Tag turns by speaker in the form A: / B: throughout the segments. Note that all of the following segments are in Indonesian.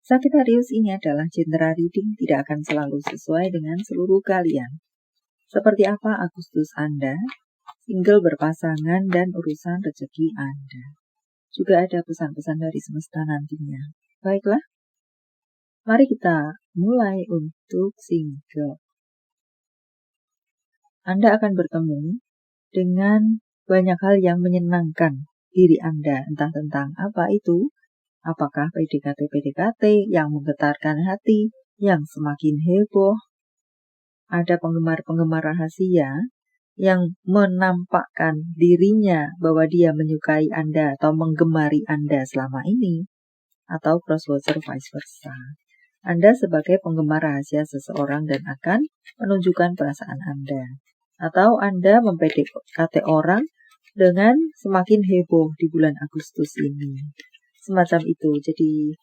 A: Sagittarius, ini adalah general reading, tidak akan selalu sesuai dengan seluruh kalian. Seperti apa Agustus Anda, single, berpasangan, dan urusan rezeki Anda. Juga ada pesan-pesan dari semesta nantinya. Baiklah, mari kita mulai untuk single. Anda akan bertemu dengan banyak hal yang menyenangkan diri Anda, entah tentang apa itu. Apakah PDKT-PDKT yang menggetarkan hati, yang semakin heboh? Ada penggemar-penggemar rahasia yang menampakkan dirinya bahwa dia menyukai Anda atau menggemari Anda selama ini. Atau cross-watcher vice versa. Anda sebagai penggemar rahasia seseorang dan akan menunjukkan perasaan Anda. Atau Anda mem-PDKT orang dengan semakin heboh di bulan Agustus ini. Semacam itu. Jadi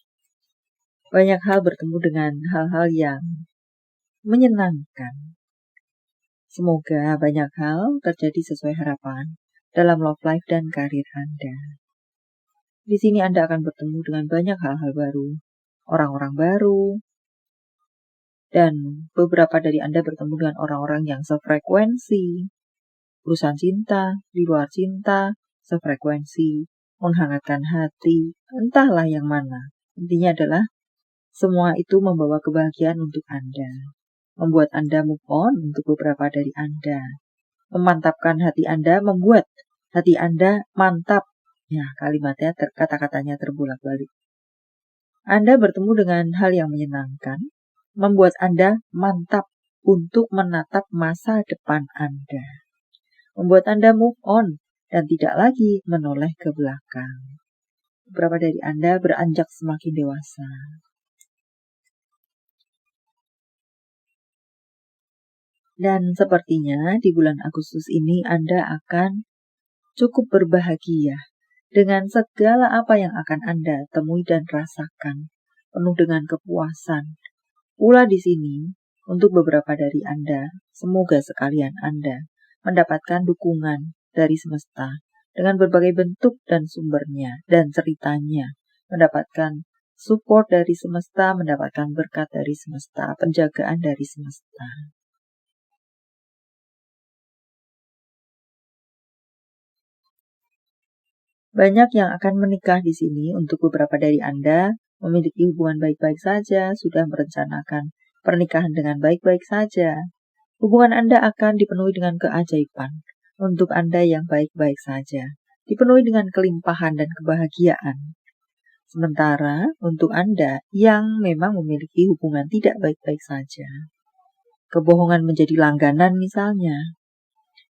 A: banyak hal bertemu dengan hal-hal yang menyenangkan. Semoga banyak hal terjadi sesuai harapan dalam love life dan karir Anda. Di sini Anda akan bertemu dengan banyak hal-hal baru, orang-orang baru, dan beberapa dari Anda bertemu dengan orang-orang yang sefrekuensi, urusan cinta, di luar cinta, sefrekuensi, menghangatkan hati, entahlah yang mana. Intinya adalah semua itu membawa kebahagiaan untuk Anda. Membuat Anda move on untuk beberapa dari Anda. Memantapkan hati Anda, membuat hati Anda mantap. Ya, kalimatnya, kata-katanya terbolak-balik. Anda bertemu dengan hal yang menyenangkan, membuat Anda mantap untuk menatap masa depan Anda. Membuat Anda move on dan tidak lagi menoleh ke belakang. Beberapa dari Anda beranjak semakin dewasa. Dan sepertinya di bulan Agustus ini Anda akan cukup berbahagia dengan segala apa yang akan Anda temui dan rasakan, penuh dengan kepuasan. Pula di sini, untuk beberapa dari Anda, semoga sekalian Anda mendapatkan dukungan dari semesta dengan berbagai bentuk dan sumbernya dan ceritanya, mendapatkan support dari semesta, mendapatkan berkat dari semesta, penjagaan dari semesta. Banyak yang akan menikah di sini. Untuk beberapa dari Anda memiliki hubungan baik-baik saja, sudah merencanakan pernikahan dengan baik-baik saja. Hubungan Anda akan dipenuhi dengan keajaiban. Untuk Anda yang baik-baik saja, dipenuhi dengan kelimpahan dan kebahagiaan. Sementara untuk Anda yang memang memiliki hubungan tidak baik-baik saja, kebohongan menjadi langganan misalnya.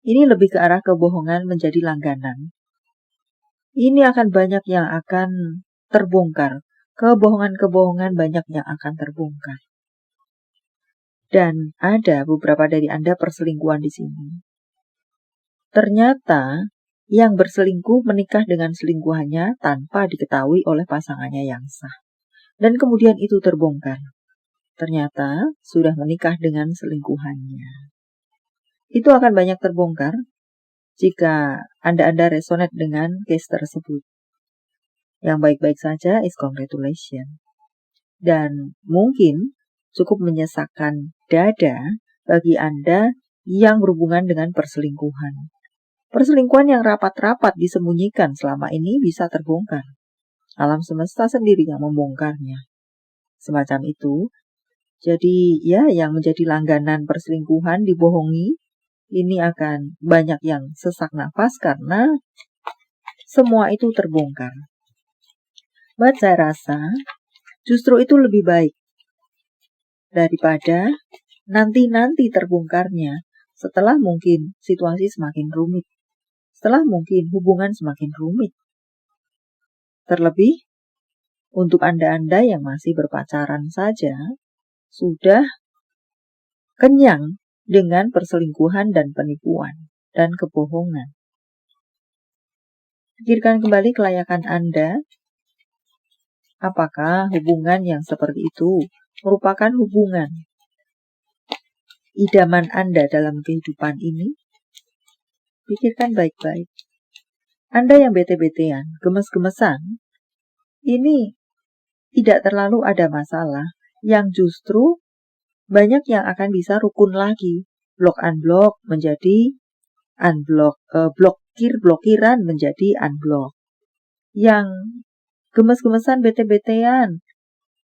A: Ini lebih ke arah kebohongan menjadi langganan. Ini akan banyak yang akan terbongkar. Kebohongan-kebohongan banyak yang akan terbongkar. Dan ada beberapa dari Anda perselingkuhan di sini. Ternyata yang berselingkuh menikah dengan selingkuhannya tanpa diketahui oleh pasangannya yang sah. Dan kemudian itu terbongkar. Ternyata sudah menikah dengan selingkuhannya. Itu akan banyak terbongkar jika Anda resonate dengan case tersebut. Yang baik-baik saja is congratulations. Dan mungkin cukup menyesakkan dada bagi Anda yang berhubungan dengan perselingkuhan. Perselingkuhan yang rapat-rapat disembunyikan selama ini bisa terbongkar. Alam semesta sendiri yang membongkarnya. Semacam itu. Jadi ya, yang menjadi langganan perselingkuhan dibohongi, ini akan banyak yang sesak nafas karena semua itu terbongkar. But saya rasa justru itu lebih baik daripada nanti terbongkarnya setelah mungkin situasi semakin rumit. Setelah mungkin hubungan semakin rumit. Terlebih untuk Anda-Anda yang masih berpacaran saja sudah kenyang dengan perselingkuhan dan penipuan dan kebohongan. Pikirkan kembali kelayakan Anda. Apakah hubungan yang seperti itu merupakan hubungan idaman Anda dalam kehidupan ini? Pikirkan baik-baik. Anda yang bete-betean, gemes-gemesan, ini tidak terlalu ada masalah, yang justru banyak yang akan bisa rukun lagi. Blok-unblock menjadi unblock, blokiran menjadi unblock. Yang gemes-gemesan, bete-betean,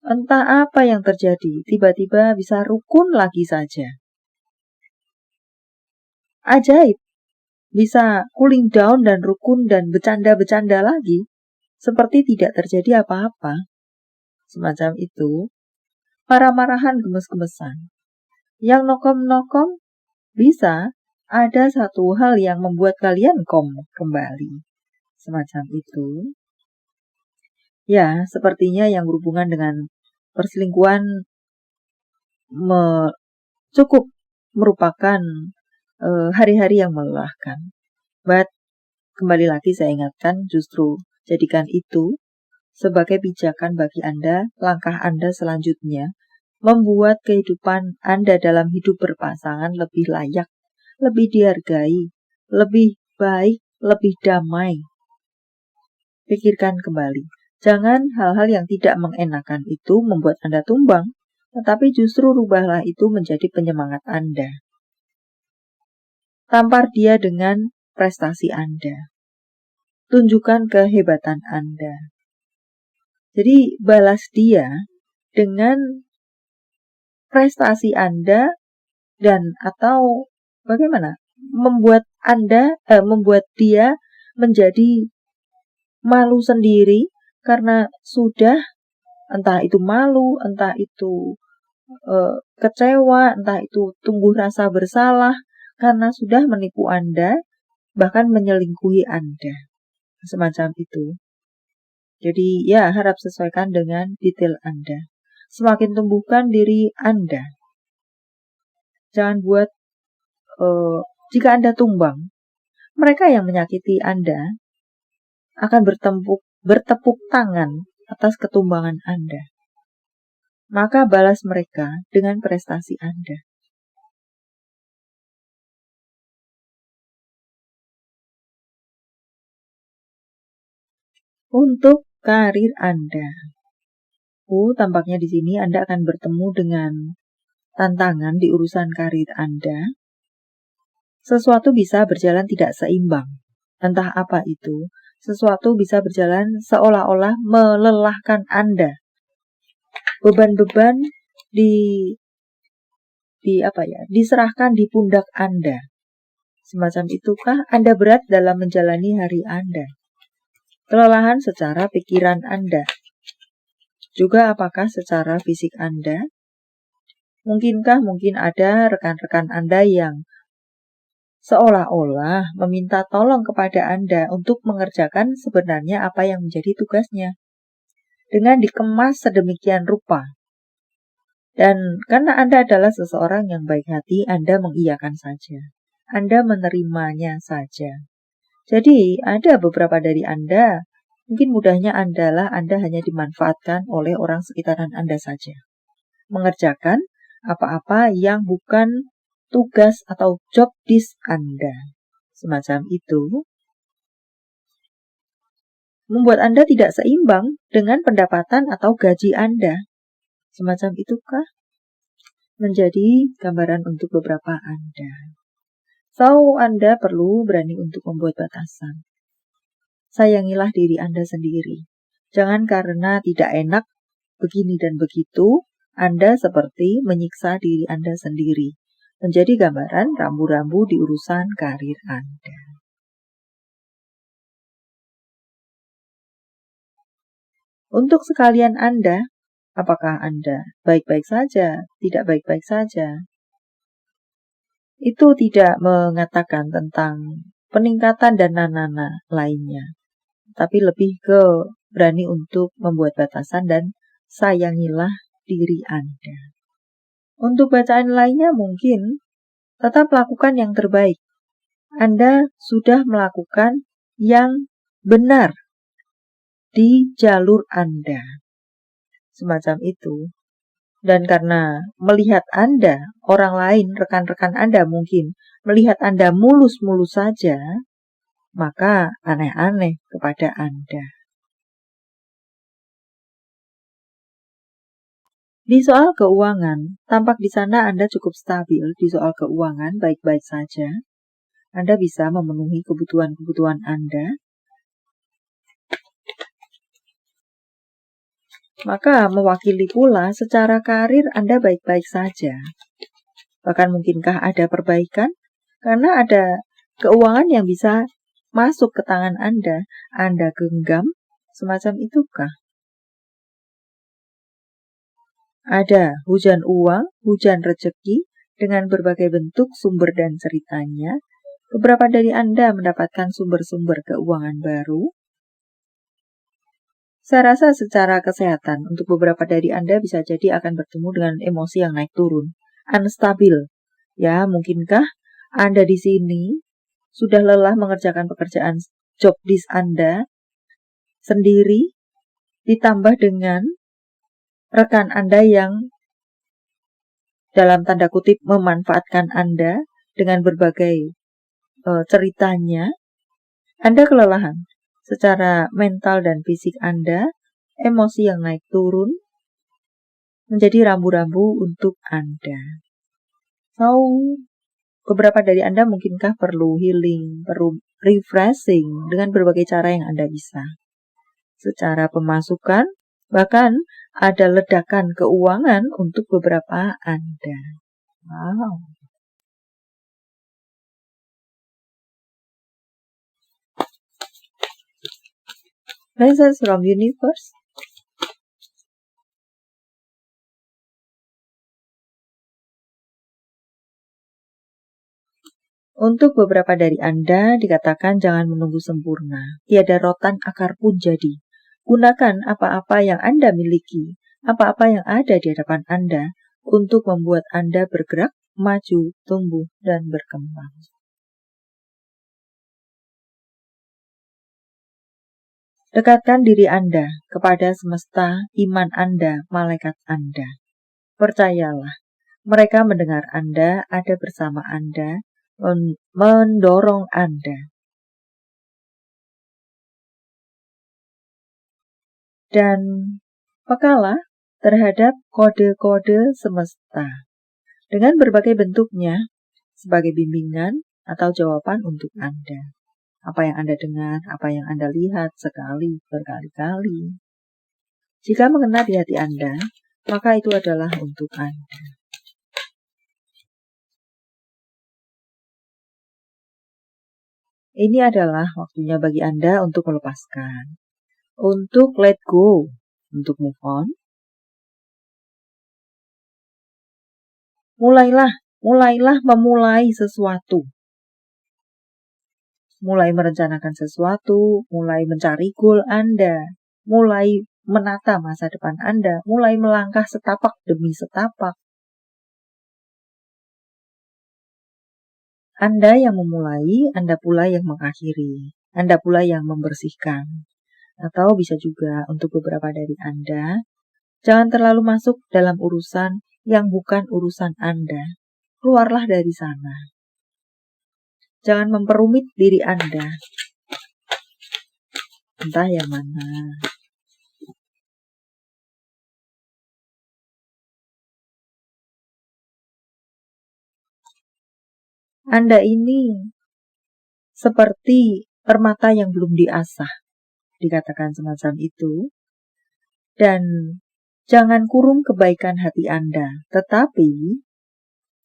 A: entah apa yang terjadi, tiba-tiba bisa rukun lagi saja. Ajaib, bisa cooling down dan rukun dan bercanda-bercanda lagi, seperti tidak terjadi apa-apa. Semacam itu, marah-marahan, gemes-gemesan. Yang nokom-nokom, bisa ada satu hal yang membuat kalian kembali. Semacam itu. Ya, sepertinya yang berhubungan dengan perselingkuhan cukup merupakan hari-hari yang melelahkan. But kembali lagi saya ingatkan, justru jadikan itu sebagai pijakan bagi Anda, langkah Anda selanjutnya, membuat kehidupan Anda dalam hidup berpasangan lebih layak, lebih dihargai, lebih baik, lebih damai. Pikirkan kembali. Jangan hal-hal yang tidak mengenakan itu membuat Anda tumbang, tetapi justru rubahlah itu menjadi penyemangat Anda. Tampar dia dengan prestasi Anda. Tunjukkan kehebatan Anda. Jadi balas dia dengan prestasi Anda dan atau bagaimana? Membuat dia menjadi malu sendiri karena sudah entah itu malu, entah itu kecewa, entah itu tumbuh rasa bersalah karena sudah menipu Anda, bahkan menyelingkuhi Anda. Semacam itu. Jadi ya harap sesuaikan dengan detail Anda. Semakin tumbuhkan diri Anda. Jangan buat, jika Anda tumbang, mereka yang menyakiti Anda akan bertepuk tangan atas ketumbangan Anda. Maka balas mereka dengan prestasi Anda. Untuk karir Anda. Tampaknya di sini Anda akan bertemu dengan tantangan di urusan karir Anda. Sesuatu bisa berjalan tidak seimbang. Entah apa itu. Sesuatu bisa berjalan seolah-olah melelahkan Anda. Beban-beban diserahkan di pundak Anda. Semacam itukah Anda berat dalam menjalani hari Anda? Kelelahan secara pikiran Anda. Juga apakah secara fisik Anda? Mungkin ada rekan-rekan Anda yang seolah-olah meminta tolong kepada Anda untuk mengerjakan sebenarnya apa yang menjadi tugasnya. Dengan dikemas sedemikian rupa. Dan karena Anda adalah seseorang yang baik hati, Anda mengiyakan saja. Anda menerimanya saja. Jadi ada beberapa dari Anda, mungkin mudahnya adalah Anda hanya dimanfaatkan oleh orang sekitaran Anda saja. Mengerjakan apa-apa yang bukan tugas atau job desk Anda. Semacam itu. Membuat Anda tidak seimbang dengan pendapatan atau gaji Anda. Semacam itukah? Menjadi gambaran untuk beberapa Anda. So, Anda perlu berani untuk membuat batasan. Sayangilah diri Anda sendiri. Jangan karena tidak enak begini dan begitu, Anda seperti menyiksa diri Anda sendiri. Menjadi gambaran rambu-rambu di urusan karir Anda. Untuk sekalian Anda, apakah Anda baik-baik saja, tidak baik-baik saja? Itu tidak mengatakan tentang peningkatan dan nanana lainnya. Tapi lebih ke berani untuk membuat batasan dan sayangilah diri Anda. Untuk bacaan lainnya mungkin tetap lakukan yang terbaik. Anda sudah melakukan yang benar di jalur Anda. Semacam itu. Dan karena melihat Anda, orang lain, rekan-rekan Anda mungkin melihat Anda mulus-mulus saja, maka aneh-aneh kepada Anda. Di soal keuangan, tampak di sana Anda cukup stabil. Di soal keuangan, baik-baik saja. Anda bisa memenuhi kebutuhan-kebutuhan Anda. Maka mewakili pula secara karir Anda baik-baik saja. Bahkan mungkinkah ada perbaikan? Karena ada keuangan yang bisa masuk ke tangan Anda genggam, semacam itukah? Ada hujan uang, hujan rezeki, dengan berbagai bentuk sumber dan ceritanya. Beberapa dari Anda mendapatkan sumber-sumber keuangan baru. Saya rasa secara kesehatan, untuk beberapa dari Anda bisa jadi akan bertemu dengan emosi yang naik turun, unstabil. Ya, mungkinkah Anda di sini sudah lelah mengerjakan pekerjaan job desk Anda sendiri, ditambah dengan rekan Anda yang dalam tanda kutip memanfaatkan Anda dengan berbagai ceritanya. Anda kelelahan secara mental dan fisik Anda, emosi yang naik turun menjadi rambu-rambu untuk Anda. So, beberapa dari Anda mungkinkah perlu healing, perlu refreshing dengan berbagai cara yang Anda bisa. Secara pemasukan, bahkan ada ledakan keuangan untuk beberapa Anda. Wow. Message from universe. Untuk beberapa dari Anda dikatakan jangan menunggu sempurna. Tiada rotan akar pun jadi. Gunakan apa-apa yang Anda miliki, apa-apa yang ada di hadapan Anda untuk membuat Anda bergerak, maju, tumbuh, dan berkembang. Dekatkan diri Anda kepada semesta, iman Anda, malaikat Anda. Percayalah, mereka mendengar Anda, ada bersama Anda, mendorong Anda. Dan pekalah terhadap kode-kode semesta dengan berbagai bentuknya sebagai bimbingan atau jawaban untuk Anda. Apa yang Anda dengar, apa yang Anda lihat sekali, berkali-kali. Jika mengena di hati Anda, maka itu adalah untuk Anda. Ini adalah waktunya bagi Anda untuk melepaskan, untuk let go, untuk move on. Mulailah memulai sesuatu. Mulai merencanakan sesuatu, mulai mencari goal Anda, mulai menata masa depan Anda, mulai melangkah setapak demi setapak. Anda yang memulai, Anda pula yang mengakhiri, Anda pula yang membersihkan. Atau bisa juga untuk beberapa dari Anda, jangan terlalu masuk dalam urusan yang bukan urusan Anda. Keluarlah dari sana. Jangan memperumit diri Anda. Entah yang mana. Anda ini seperti permata yang belum diasah, dikatakan semacam itu. Dan jangan kurung kebaikan hati Anda, tetapi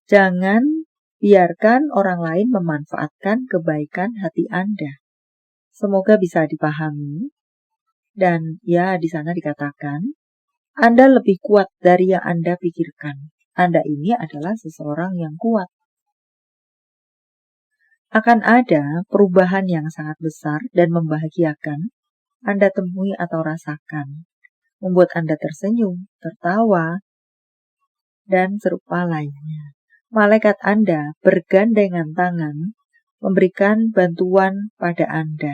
A: jangan biarkan orang lain memanfaatkan kebaikan hati Anda. Semoga bisa dipahami. Dan ya, di sana dikatakan, Anda lebih kuat dari yang Anda pikirkan. Anda ini adalah seseorang yang kuat. Akan ada perubahan yang sangat besar dan membahagiakan Anda temui atau rasakan. Membuat Anda tersenyum, tertawa, dan serupa lainnya. Malaikat Anda bergandengan tangan, memberikan bantuan pada Anda,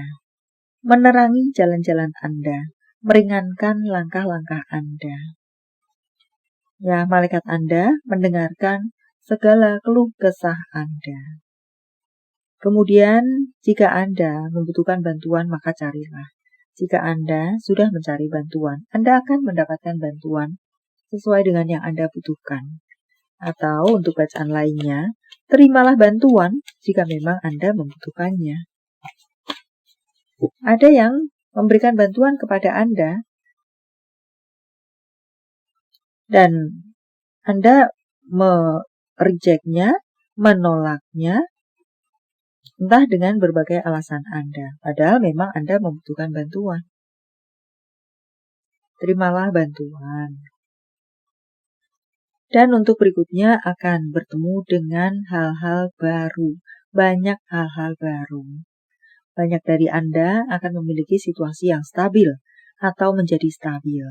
A: menerangi jalan-jalan Anda, meringankan langkah-langkah Anda. Ya, malaikat Anda mendengarkan segala keluh kesah Anda. Kemudian, jika Anda membutuhkan bantuan, maka carilah. Jika Anda sudah mencari bantuan, Anda akan mendapatkan bantuan sesuai dengan yang Anda butuhkan. Atau untuk bacaan lainnya, terimalah bantuan jika memang Anda membutuhkannya. Ada yang memberikan bantuan kepada Anda dan Anda rejectnya, menolaknya, entah dengan berbagai alasan Anda. Padahal memang Anda membutuhkan bantuan. Terimalah bantuan. Dan untuk berikutnya akan bertemu dengan hal-hal baru. Banyak hal-hal baru. Banyak dari Anda akan memiliki situasi yang stabil atau menjadi stabil.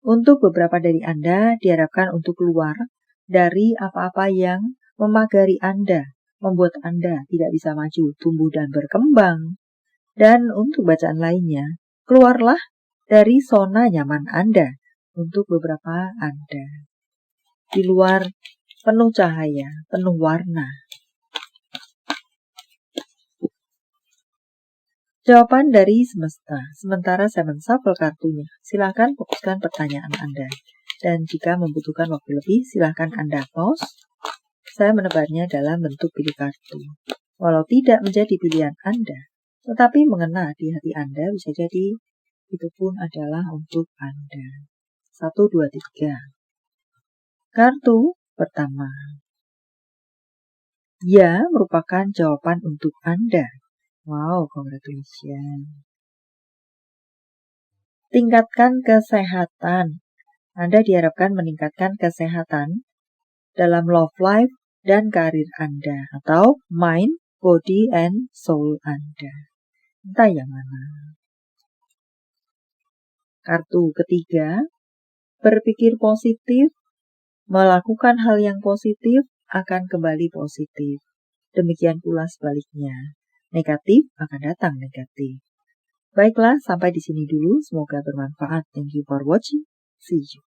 A: Untuk beberapa dari Anda diharapkan untuk keluar dari apa-apa yang memagari Anda, membuat Anda tidak bisa maju, tumbuh, dan berkembang. Dan untuk bacaan lainnya, keluarlah dari zona nyaman Anda untuk beberapa Anda. Di luar penuh cahaya, penuh warna. Jawaban dari semesta. Sementara saya menshuffle kartunya, silakan fokuskan pertanyaan Anda. Dan jika membutuhkan waktu lebih, silakan Anda pause. Saya menebarnya dalam bentuk pilih kartu. Walau tidak menjadi pilihan Anda, tetapi mengena di hati Anda, bisa jadi itu pun adalah untuk Anda. 1, 2, 3. Kartu pertama. Ya, merupakan jawaban untuk Anda. Wow, congratulations. Tingkatkan kesehatan. Anda diharapkan meningkatkan kesehatan dalam love life dan karir Anda, atau mind, body, and soul Anda. Entah yang mana. Kartu ketiga, berpikir positif, melakukan hal yang positif akan kembali positif. Demikian pula sebaliknya. Negatif akan datang negatif. Baiklah, sampai di sini dulu. Semoga bermanfaat. Thank you for watching. See you.